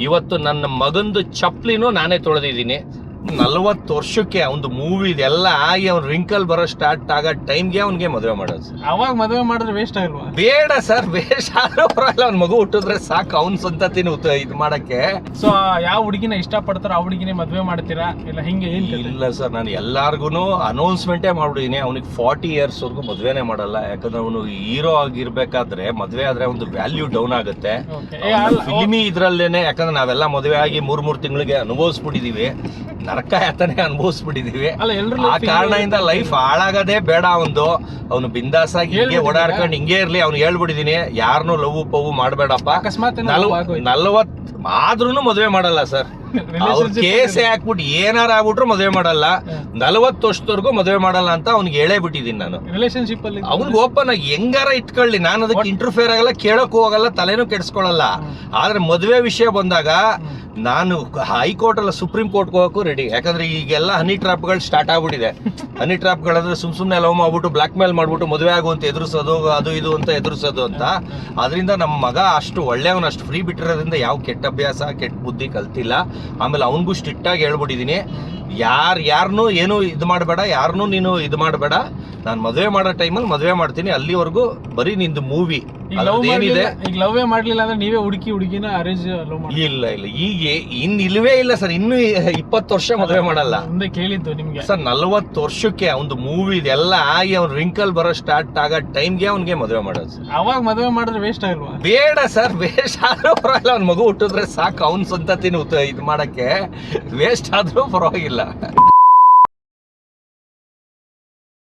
ಇವತ್ತು ನನ್ನ ಮಗಂದು ಚಪ್ಲಿನೂ ನಾನೇ ತೊಳೆದಿದ್ದೀನಿ. 40 ವರ್ಷಕ್ಕೆ ಒಂದು ಮೂವಿ ಇದೆಲ್ಲ ಆಗಿ ಅವ್ನು ರಿಂಕಲ್ ಬರೋ ಸ್ಟಾರ್ಟ್ ಆಗೋ ಟೈಮ್ಗೆ ಅವ್ನಿಗೆ ಮದುವೆ ಮಾಡೋದು. ಅವಾಗ ಮದುವೆ ಮಾಡಿದ್ರೆ ವೇಸ್ಟ್ ಆಗಿಲ್ವಾ? ಬೇಡ ಸರ್, ವೇಸ್ಟ್ ಆದ್ರೂ ಪರವಾಗಿಲ್ಲ, ಅವ್ನ ಮಗು ಹುಟ್ಟಿದ್ರೆ ಸಾಕು, ಅವ್ನ ಸಂತತಿನ ಇದು ಮಾಡಕ್ಕೆ. ಸೊ ಯಾವ ಹುಡುಗಿನ ಇಷ್ಟಪಡ್ತಾರೋ ಆ ಹುಡುಗಿನೇ ಮದುವೆ ಮಾಡ್ತೀರಾ ಇಲ್ಲ ಹಿಂಗೆ? ಇಲ್ಲ ಸರ್, ನಾನು ಎಲ್ಲಾರ್ಗು ಅನೌನ್ಸ್ಮೆಂಟೇ ಮಾಡ್ಬಿಟ್ಟಿದ್ದೀನಿ, ಅವ್ನಿಗೆ 40 years ವರ್ಗು ಮದ್ವೆನೇ ಮಾಡಲ್ಲ. ಯಾಕಂದ್ರೆ ಅವನು ಹೀರೋ ಆಗಿರ್ಬೇಕಾದ್ರೆ ಮದ್ವೆ ಆದ್ರೆ ಒಂದು ವ್ಯಾಲ್ಯೂ ಡೌನ್ ಆಗುತ್ತೆ ಫಿಲ್ಮಿ ಇದ್ರಲ್ಲೇನೆ. ಯಾಕಂದ್ರೆ ನಾವೆಲ್ಲ ಮದುವೆ ಆಗಿ 3 ತಿಂಗಳಿಗೆ ಅನುಭವಿಸ್ಬಿಟ್ಟಿದೀವಿ, ನರಕ ಯಾತನೆ ಅನುಭವಿಸ್ಬಿಟ್ಟಿದೀವಿ. ಆ ಕಾರಣದಿಂದ ಲೈಫ್ ಹಾಳಾಗದೇ ಬೇಡ. ಅವನು ಬಿಂದಾಸಾಗಿ ಹಿಂಗೆ ಓಡಾಡ್ಕೊಂಡು ಹಿಂಗೆ ಇರ್ಲಿ. ಅವ್ನು ಹೇಳ್ಬಿಟ್ಟಿದೀನಿ, ಯಾರನ್ನೂ ಲವ್ ಪವ್ ಮಾಡ್ಬೇಡಪ್ಪ. ಅಕಸ್ಮಾತ್ 40 ಆದ್ರೂ ಮದುವೆ ಮಾಡಲ್ಲ ಸರ್. ಅವ್ರ ಕೇಸೆ ಹಾಕ್ಬಿಟ್ಟು ಏನಾರ ಆಗ್ಬಿಟ್ರು ಮದುವೆ ಮಾಡಲ್ಲ. 40 ವರ್ಷದವರೆಗೂ ಮದುವೆ ಮಾಡಲ್ಲ ಅಂತ ಅವ್ನಿಗೆ ಹೇಳೇ ಬಿಟ್ಟಿದ್ದೀನಿ ನಾನು. ರಿಲೇಶನ್ಶಿಪ್ ಅಲ್ಲಿ ಅವ್ನಿಗೆ ಓಪನ್ ಆಗಿ ಹೆಂಗಾರ ಇಟ್ಕೊಳ್ಳಿ, ನಾನು ಅದಕ್ಕೆ ಇಂಟರ್ಫಿಯರ್ ಆಗಲ್ಲ, ಕೇಳಕ್ಕೂ ಹೋಗಲ್ಲ, ತಲೆನೂ ಕೆಡಿಸ್ಕೊಳಲ್ಲ. ಆದ್ರೆ ಮದುವೆ ವಿಷಯ ಬಂದಾಗ ನಾನು ಹೈಕೋರ್ಟ್ ಅಲ್ಲ ಸುಪ್ರೀಂ ಕೋರ್ಟ್ ಹೋಗಕ್ಕೂ ರೆಡಿ. ಯಾಕಂದ್ರೆ ಈಗೆಲ್ಲ ಹನಿ ಟ್ರಾಪ್ಗಳು ಸ್ಟಾರ್ಟ್ ಆಗ್ಬಿಟ್ಟಿದೆ. ಹನಿ ಟ್ರಾಪ್ಗಳಂದ್ರೆ ಸುಮ್ನೆ ಲವ್ ಮಾಡ್ಬಿಟ್ಟು ಬ್ಲಾಕ್ ಮೇಲ್ ಮಾಡ್ಬಿಟ್ಟು ಮದುವೆ ಆಗುವಂತ ಎದುರಿಸೋದು, ಅದು ಇದು ಅಂತ ಎದುರಿಸೋದು ಅಂತ. ಅದರಿಂದ ನಮ್ಮ ಮಗ ಅಷ್ಟು ಒಳ್ಳೆಯವನು, ಅಷ್ಟು ಫ್ರೀ ಬಿಟ್ಟಿರೋದ್ರಿಂದ ಯಾವ ಕೆಟ್ಟ ಅಭ್ಯಾಸ ಕೆಟ್ಟ ಬುದ್ಧಿ ಕಲ್ತಿಲ್ಲ. ಆಮೇಲೆ ಅವನಿಗೂ ಸ್ಟ್ರಿಕ್ಟ್ ಆಗಿ ಹೇಳ್ಬಿಟ್ಟಿದೀನಿ, ಯಾರನ್ನೂ ಏನು ಇದು ಮಾಡಬೇಡ, ಯಾರನ್ನೂ ನೀನು ಇದು ಮಾಡಬೇಡ. ನಾನು ಮದುವೆ ಮಾಡೋ ಟೈಮಲ್ಲಿ ಮದುವೆ ಮಾಡ್ತೀನಿ, ಅಲ್ಲಿವರೆಗೂ ಬರೀ ನಿಂದು ಮೂವಿ ಏನಿದೆ. ಈಗ ಲವ್ ಮಾಡ್ಲಿಲ್ಲ ಅಂದ್ರೆ ನೀವೇ ಹುಡುಗಿನ ಅರೇಂಜ್ ಲವ್ ಮಾಡಿ? ಇಲ್ಲ ಈಗ ಇಲ್ವೇ ಇಲ್ಲ ಸರ್, ಇನ್ನು 20 ವರ್ಷ ಮದುವೆ ಮಾಡಲ್ಲ. ಮುಂದೆ ಕೇಳಿದ್ದು ನಿಮ್ಗೆ ಸರ್, 40 ವರ್ಷಕ್ಕೆ ಒಂದು ಮೂವಿ ಇದೆಲ್ಲ ಆಗಿ ಅವ್ನು ರಿಂಕಲ್ ಬರೋ ಸ್ಟಾರ್ಟ್ ಆಗೋ ಟೈಮ್ಗೆ ಅವ್ನಿಗೆ ಮದುವೆ ಮಾಡೋದು. ಅವಾಗ ಮದುವೆ ಮಾಡಿದ್ರೆ ವೇಸ್ಟ್ ಆಗಿಲ್ವಾ? ಬೇಡ ಸರ್, ವೇಸ್ಟ್ ಆದ್ರೂ ಪರವಾಗಿಲ್ಲ, ಅವ್ನ ಮಗು ಹುಟ್ಟಿದ್ರೆ ಸಾಕು, ಅವ್ನ ಸಂತತಿನ ಇದು ಮಾಡಕ್ಕೆ. ವೇಸ್ಟ್ ಆದ್ರೂ ಪರವಾಗಿಲ್ಲ.